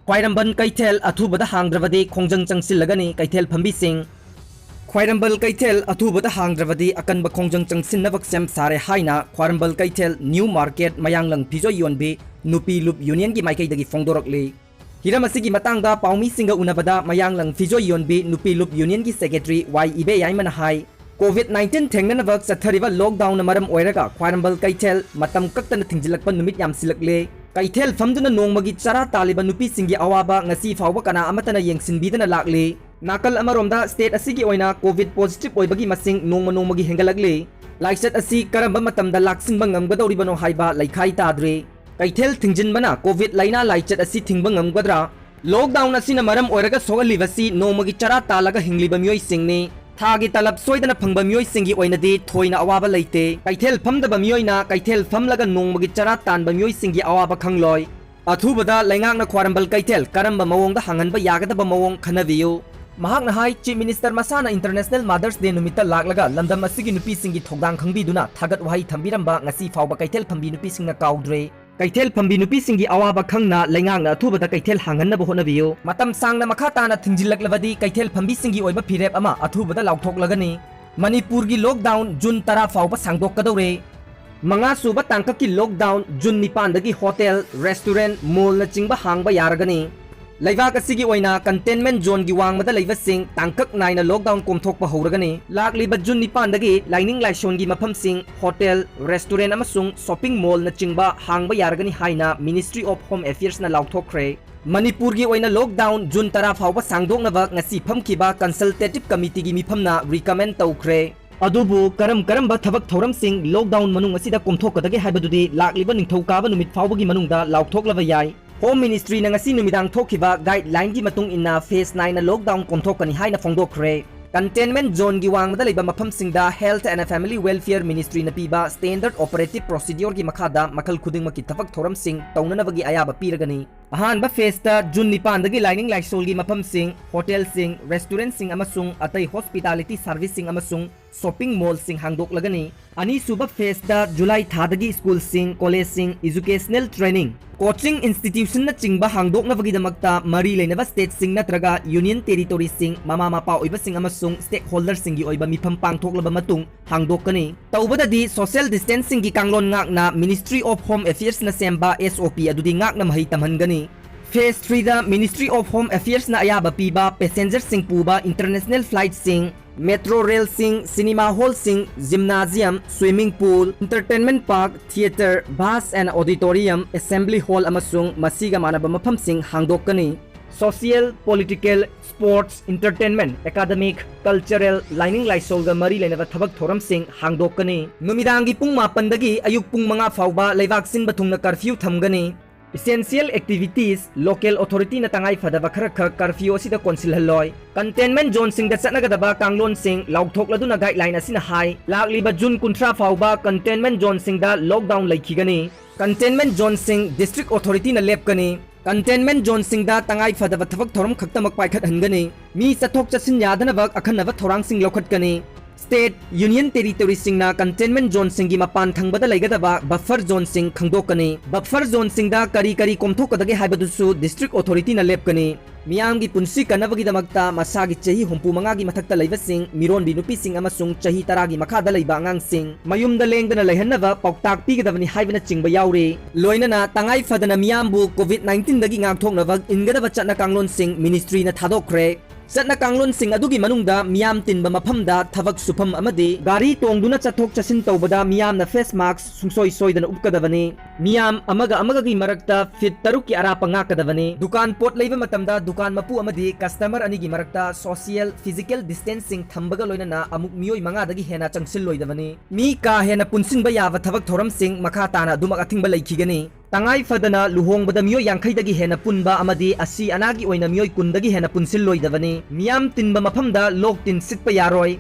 ख्वाइरंबल कैथेल अथुबदा हांग्रबदी खोंजंग चंगसिलगनी कैथेल फंबीसिंग ख्वाइरंबल कैथेल अथुबदा हांग्रबदी अकनब खोंजंग चंगसिनबक same सारे हाइना ख्वाइरंबल कैथेल new market मयांगलंग फिजो योनबी नुपी loop union की माइकैदगी फोंदोरकली Hiram असिगी मतंगदा पाउमी सिंग उनबदा मयांगलंग फिजो योनबी नुपी loop union की सेक्रेटरी वाई इबे याइमन हाई कोविड-19 थेंगनबक चथरिबा lockdown मरम ओइरगा ख्वाइरंबल कैथेल मतम कक्तन थिंजिलकप नुमित यामसिलकले कैथेल फमदुना नोंगमगी चरा तालिबा नुपी सिंगी अवाबा ngasi फावबा कना अमतना येंगसिनबीदना लागले नाकल अमरोमदा स्टेट असिगी ओइना कोविड पॉजिटिव ओइबगी मसिंग नोंगमगी हेंगलगले लाइसेट असि करंबा मतमदा लाक्सिनबा ngamगदौरिबनो हाइबा लैखाई ताद्रे कैथेल थिंजिनबना कोविड लाइना लाइसेट असि थिंगबा ngamगदरा लॉकडाउन असिना मरम ओइरगा सोगलिबसि नोंगमगी चरा तालगा हिंगलिबा मियोइ सिंगने थागी तलब सोइदना फंगबा मियोइ सिंगी ओइनदी थोइना अवाबा लैते कैथेल फमदबा मियोइना कैथेल फमलगा नोंगमगी चरा तानबा मियोइ सिंगी अवाबा खंगलोय अथुबदा लैंगांगना ख्वाइरंबल कैथेल करंबा मवोंगदा हांगनबा यागदबा मवोंग खनबियु महाकना हाई चीफ मिनिस्टर मसाना इंटरनेशनल मदर्स डे नुमित्ता लागलगा लंदम असिगी नुपी सिंगी थोगदांग खंगबिदुना थागत वहाई थंबिरंबा ngasi फावबा कैथेल फंबी नुपी सिंगना काउद्रे कैथेल फंबी नुपी सिंगी अवाबा खंगना लैंगांगना अथुबदा कैथेल हांगनबा होनबियु मतम सांगना मखा ताना थिंजिलकलबदी कैथेल फंबी सिंगी ओइबा फिरेप अमा अथुबदा लाउथोकलगनी मणिपुर की लॉकडाउन जून 10 फावबा सांगदोकदौरे मंगा सुबा तांकक की लॉकडाउन जून 9 दगी होटल रेस्टोरेंट मॉल न चिंगबा हांगबा यारगनी लैबाक असिगी ओइना कंटेनमेंट जोन की वांगमदा लैबसिंग तांकक नाइना लॉकडाउन कोमथोकबा हौरगनी लाकलिबा जून 9 दगी लाइनिंग लाइसोन की मफमसिंग होटल रेस्टोरेंट अमसुंग शॉपिंग मॉल न चिंगबा हांगबा यारगनी हाइना मिनिस्ट्री ऑफ होम अफेयर्स न लाउथोकख्रे मणिपुर की ओइना लॉकडाउन जून 10 फावबा सांगदोकनबा ngasi फमखिबा कंसल्टेटिव कमिटी की मिफमना रिकमेंड तौख्रे अदुबु करम थबक थौरमसिंग लॉकडाउन मनुंग असिदा कोमथोकदगे हाइबदुदी लाकलिबा निंगथौकाबा नुमित फावबगी मनुंगदा लाउथोकलबा याय होम मिनिस्ट्री न ngasi नुमिदांग थोखिबा गाइडलाइन की मतुंग इन्ना फेस 9 न लॉकडाउन कोमथोकनी हाइना फोंदोखरे कंटेनमेंट जोन की वांगमदा लेबा मफमसिंगदा health and family welfare ministry न पीबा स्टैंडर्ड ऑपरेटिव प्रोसीड्योर की मखादा मखल खुदिंगमकी थबक थौरमसिंग तौननबगी अयाबा पीरगनी अहानबा फेस्ता जून 9 दगी लाइनिंग लाइसोल की मफमसिंग होटल सिंग रेस्टोरेंट सिंग अमसुंग अतै हॉस्पिटैलिटी सर्विस सिंग अमसुंग शॉपिंग मॉल सिंग हांगदोकलगनी अनी सुबा फेस्ता जुलाई थादगी स्कूल सिंग कॉलेज सिंग एजुकेशनल ट्रेनिंग कोचिंग इंस्टीट्यूशन न चिंगबा हांगदोकनबगीदमक्ता मरी लेनबा स्टेट सिंग नत्रगा यूनियन टेरिटोरी सिंग ममा मपा ओइबा सिंग अमसुंग स्टेक होल्डर सिंग की ओइबा मिफम पांगथोकलबा मतुंग हांगदोकनी तौबददी सोशल डिस्टेंसिंग की कांगलोन ngakna ministry of home affairs न सेम्बा एसओपी अदुदी ngakna मही तमहनगनी फेस 3 दा मिनिस्ट्री ऑफ होम अफेयर्स न अयाबा पीबा पैसेंजर सिंग पूबा इंटरनेशनल फ्लाइट सिंग मेट्रो रेल सिंग सिनेमा हॉल सिंग gymnasium swimming pool entertainment park theatre bars and auditorium assembly hall अमसुंग मसीगा मानबा मफम सिंग हांगदोकनी social political sports entertainment academic cultural लाइनिंग लाइसोलगा मरी लेनबा थबक थोरम सिंग हांगदोकनी नुमिदांगी पुंग 9 दगी अयुक पुंग 5 फावबा लेबाक सिन बथुंगना curfew थमगनी Essential activities local authority na tangay fadaba khara curfew asida consil haloy containment zone sing da chanagadaba kanglon sing laukthok laduna guideline asina hai lakliba june 13 fawba containment zone sing da lockdown laikhigani containment zone sing district authority na lepkani containment zone sing da tangay fadaba thabak thoram khaktamak paikhat hangani mi chathok chasin yadanaba akhanaba thorang sing lokhatkani state union territory सिंगना containment zone सिंगी मपान थंगबदा लैगदबा buffer zone सिंग खंगदोकनी buffer zone सिंगदा करी करी कोमथोकदगे हाइबदुसु डिस्ट्रिक्ट अथॉरिटी न लेपकनी मियांगी पुंसी कनबगीदमक्ता मसागी चही 35 की मथक्ता लैबसिंग मिरोनबी नुपीसिंग अमसुंग चही 10 की मखादा लैबा अंगांसिंग मयुमदा लेंगदना लैहन्नबा पौताक पीगदबनी हाइबना चिंगबा याउरे लोइनना तंगाई फदना मियांबु कोविड-19 दगी ngaktoknaba inggadaba चटना कांगलोन सिंग मिनिस्ट्री न थादोखरे चटना कांगलोन सिंग अदुगी मनुंगदा मियाम तिनबा मफमदा थबक सुफम अमदि गारी तोंगदुना चथोक चसिन तौबदा मियामना फेस मास्क सुंगसोय सोयदना उपकदबनी मियाम अमगा की मरक्ता फिट 3 की अरापा ngaकदबनी दुकान पोट लैबा मतमदा दुकान मपु अमदि कस्टमर अनि की मरक्ता सोशल फिजिकल डिस्टेंसिंग थंबगा लोइनना अमुक मियोय 5 दगी हेना चंगसिल लोइदबनी मी का हेना पुनसिनबा याबा थबक थोरम सिंग मखा ताना दुमक अथिंबा लैखिगनी तंगाई फदना लुहोंगबदा मियोय 50 दगी हेना पुनबा अमदि असि अनागी ओइना मियोय 10 दगी हेना पुनसिल लोइदबनी मियाम तिनबा मफमदा लोक तिन सिटपा यारोय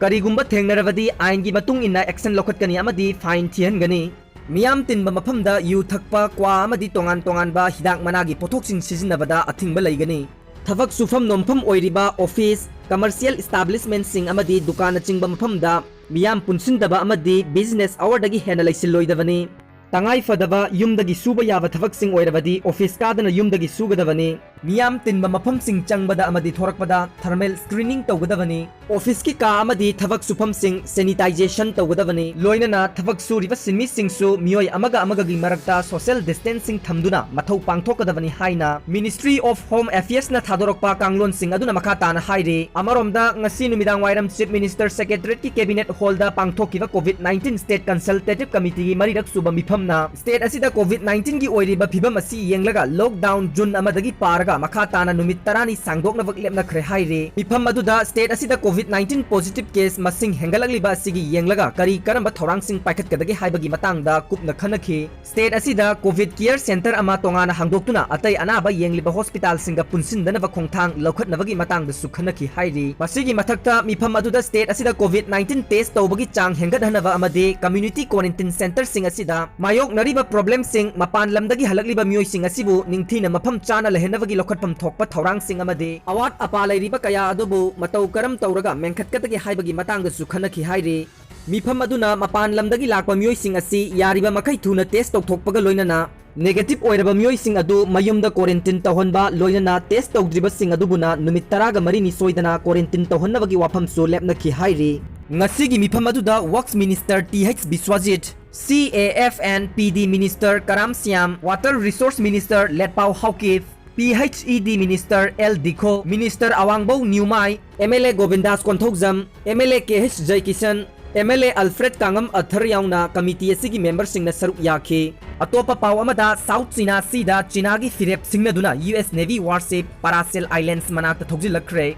करीगुंबा थेंगनरबदी आइन की मतुंग इन्ना एक्शन लोखतकनी अमदि फाइन थिहनगनी मियाम तिनबा मफमदा यू थकपा क्वा अमदि तोंगान तोंगानबा हिदाक मनागी पोथोकसिंग सिजिनबदा अथिंगबा लैगनी थबक सुफम नोमफम ओइरिबा ऑफिस कमर्शियल एस्टैब्लिशमेंट सिंग अमदि दुकान चिंगबा मफमदा मियाम पुनसिनदबा अमदि बिजनेस आवर दगी हेना लैसिलोइदबनी तंगाई फदबा युमदगी सुबा याबा थबक सिंग ओइरबदी ऑफिस कादना युमदगी सुगदबनी मियाम तिनबा मफमसिंग चंगबदा अमदी थोरकपदा थर्मल स्क्रीनिंग तौगदबनी ऑफिस की का अमदी थबक सुफमसिंग सैनिटाइजेशन तौगदबनी लोइनना थबक सुरिबा सिंमिसिंगसु मियोय अमगा अमगागी मरक्ता सोशल डिस्टेंसिंग थमदुना मथौ पांगथोकदबनी हाइना मिनिस्ट्री ऑफ होम अफेयर्स ना थादोरकपा कांगलोनसिंग अदुना मखा ताना हाइरे अमरोमदा ngasi नुमिदांग वाइरम चीफ मिनिस्टर सेक्रेटरीट की कैबिनेट होल्ड पांगथोकिबा कोविड-19 स्टेट कंसल्टेटिव कमिटी की मरिरक सुबा मिफमना स्टेट असिदा कोविड-19 की ओइरिबा फिबम असि येंगलगा लॉकडाउन जून अमदगी पारगा मखा ताना नुमित तरानी सांगदोकनबक लेपनखरे हाइरे मिफम अदुदा स्टेट असिदा कोविड-19 पॉजिटिव केस मसिंग हेंगलगलिबा असिगी येंगलगा करी Karamba थौरांगसिंग पाइखतकदगी हाइबगी मतंगदा कुपना खनखि state असिदा Covid care centre अमा तोंगाना हांगदोक्तुना अतै अनाबा येंगलिबा हॉस्पिटल सिंगा पुनसिनदनबा खोंगथांग लौखतनबगी मतंगदा सुखनखि हाइरे मसिगी मथक्ता मिफम अदुदा स्टेट असिदा कोविड-19 टेस्ट तौबगी चांग हेंगदहनबा अमदे कम्युनिटी क्वारंटाइन सेंटर सिंग असिदा मायोकनरिबा प्रॉब्लम सिंग मपान लमदगी हलकलिबा मियोय सिंग असिबु निंगथीना मफम चाना लहेनबगी लौखतफम थोकपा थौरांग सिंग अमदे अवाट अपा लैरिबा कया अदुबु मतौ करम तौरगा मेंखतकदगी हाइबगी मतंगदा खनखि हाइरे मिफम अदुना मपान लमदगी लाकपा मियोय सिंग असि यारिबा मखै थुना टेस्ट तौथोकपगा लोइनना नेगेटिव ओइरबा मियोय सिंग अदु मयुमदा क्वारंटाइन तौहनबा लोइनना टेस्ट तौद्रिबा सिंग अदुबुना नुमित तरागा मरिनी सोइदना क्वारंटाइन तौहनबगी वाफमसु लेपनखि हाइरे ngasi मिफम अदुदा works minister TH Biswajit CAFN PD minister Karam Shyam water resource minister Letpao Haokip PHED minister L Dikho minister Awangbow Newmai MLA Govindas Konthoujam MLA KH Jaikishan MLA Alfred Kangam अथर याउना कमिटी असिगी मेंबर सिंगना सरुक याखे अतोपा पाव अमदा साउथ चीना सीदा चीनागी फिरेप सिंगनदुना US navy warship Paracel islands मनाक्ता थोगजिलखरे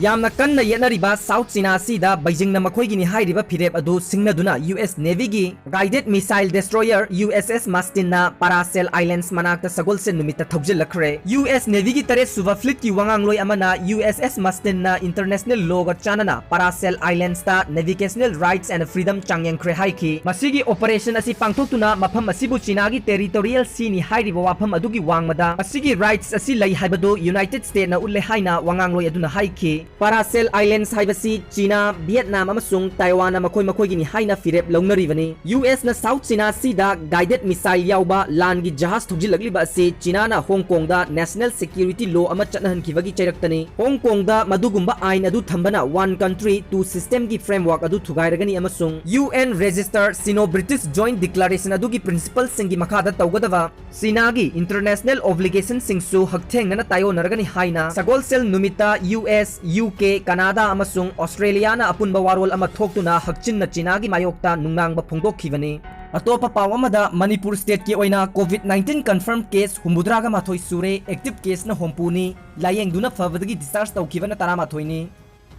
यामना कन्ना येनरिबा साउथ चीना सीदा बीजिंग ना मखोइगिनी हाइरिबा फिरेप अदु सिंगनदुना US नेवी गी guided missile destroyer USS Mustin ना पारासेल आइलैंड्स मनाक्ता सगोलसे नुमिता थोगजिलखरे US नेवी गी तरे सुवा फ्लीट की वांगांगलोय अमना USS मास्टिन ना इंटरनेशनल लॉ चानना पारासेल आइलैंड्स ता नेविगेशनल राइट्स एंड फ्रीडम चांगयंखरे हाइखि मसिगी ऑपरेशन असि पांगथोक्तुना मफम असिबु चीनागी टेरिटोरियल सी नि हाइरिबा वाफम अदुगी वांगमदा असिगी राइट्स असि लೈ हाइबदो यूनाइटेड स्टेट ना उल्ले हाइना वांगांगलोय अदुना हाइखि पारासेल आइलैंड्स हाइबसी चीना वियतनाम अमसुंग ताइवान मखोय मखोयगिनी हाइना फिरेप लौनरिबनी US ना साउथ चीना सीदा गाइडेड मिसाइल याउबा लानगी जहाज थुजिलगलिबा असि चीना ना हांगकांग दा नेशनल सिक्योरिटी लॉ अमा चटनहनखिबगी चैरक्तनी हांगकांग दा मदुगुंबा आइन अदु थंबना वन कंट्री टू सिस्टम की फ्रेमवर्क अदु थुगाइरगनी अमसुंग UN register Sino British joint declaration अदुगी प्रिंसिपल सिंगी मखादा तौगदवा चीनागी इंटरनेशनल ऑब्लिगेशन सिंगसु हकथेंगना तायोनरगनी हाइना सगोलसेल नुमिता US UK कनाडा अमसुंग ऑस्ट्रेलिया ना अपुनबा वारोल अमा थोक्तुना हकचिन चीनागी मायोक्ता नुंगांगबा फोंदोखिबनी अतोपा पाव अमदा मणिपुर स्टेट की ओइना कोविड-19 कंफर्म केस हुमुद्रागा माथोय सुरे एक्टिव केस ना होंपुनी लायेंगदुना फबदगी डिस्चार्ज तौखिबना तारा माथोयनी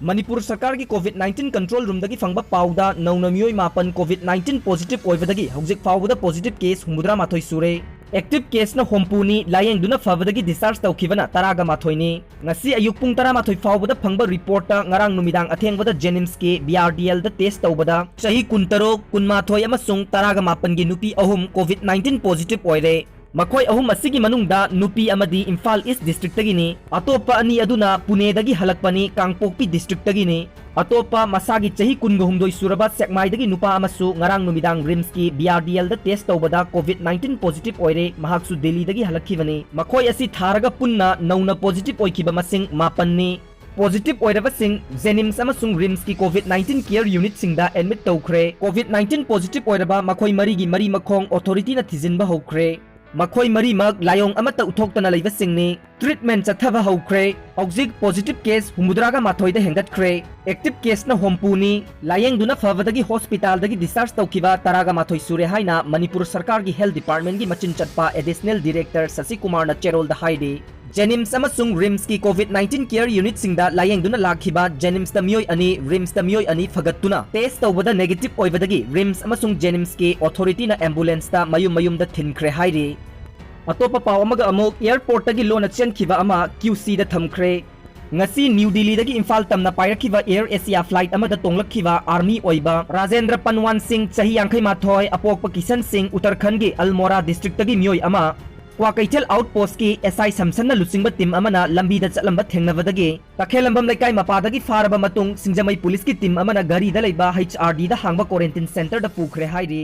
मणिपुर सरकार की कोविड-19 कंट्रोल रूम दगी फंगबा पाउदा नौनमियोय मापन कोविड-19 पॉजिटिव ओइबदगी हौजिक फाउबदा पॉजिटिव केस हुमुद्रा माथोय सुरे एक्टिव केस ना होंपुनी लायेंगदुना फबदगी discharge तौखिबना तरागा माथोयनी ngasi ayuk pung tara mathoi faubada phangba report ta ngarang numidang athengbada Jenims ke BRDL da test tawbada chahi kuntaro kunmathoi amasung taraga mapan gi nupi ahum covid-19 positive oire makhoi ahum asigi manungda nupi amadi Imphal East district tagini atopa ani aduna Pune dagi halakpani Kangpokpi district tagini अतोपा मसागी चही कुनगहुमदोई सुरबा सेकमाइदगी नुपा अमसु ngarang numidang RIMS की BRDL दा test तौबदा कोविड-19 positive ओइरे महाक्सु Delhi दगी हलक्खिबनी मखोय असि थारगा पुन्ना नौना positive ओइखिबा मसिंग मापन्नी positive ओइरबा सिंग जेनिम्स अमसुंग RIMS की कोविड-19 care unit सिंगदा admit तौखरे कोविड-19 positive ओइरबा मखोय मरीगी मरी मखोंग authority ना थिजिनबा होखरे मखोय मरी मग लायोंग अमता उथोक्तना लैबा सिंगनी treatment चथबा होखरे औजिक positive case हुमुद्रागा माथोयदा हेंगतखरे active case ना होंपुनी लायेंगदुना फबदगी हॉस्पिटल दगी डिस्चार्ज तौखिबा तरागा माथोय सुरे हाइना मणिपुर सरकार की हेल्थ डिपार्टमेंट की मचिन चटपा एडिशनल डायरेक्टर शशि कुमार ना चेरोल दा हाइदे जेनिम्स अमसुंग रिम्स की कोविड-19 केयर यूनिट सिंगदा लायेंगदुना लाखिबा जेनिम्स दा मियोय अनि रिम्स दा मियोय अनि फगतुना टेस्ट तौबदा नेगेटिव ओइबदगी रिम्स अमसुंग जेनिम्स के ऑथोरिटी ना एम्बुलेंस दा मयुम मयुम दा थिनखरे हाइदे अतोपा पाव अमगा अमुक एयरपोर्ट तगी लोना चेनखिबा अमा QC दा थमखरे ngasi न्यू दिल्ली दगी इम्फाल तमना पाइरखिबा एयर एशिया फ्लाइट अमदा तोंगलखिबा आर्मी ओइबा राजेंद्र पनवान सिंह चाही यांखै माथोय अपोकपा किशन सिंह उत्तराखंड के अल्मोरा डिस्ट्रिक्ट तगी मियोय अमा क्वाकैथल आउटपोस्ट की SI समसन लुसिंगबा टीम अमना लंबीदा चलंबा थेंगनबदगी तखेलंबम लेकाय मपादगी फारबा मतुंग सिंजमई पुलिस की टीम अमना गाड़ी दा लेबा HRD दा हांगबा क्वारंटाइन सेंटर दा पुखरे हाइरी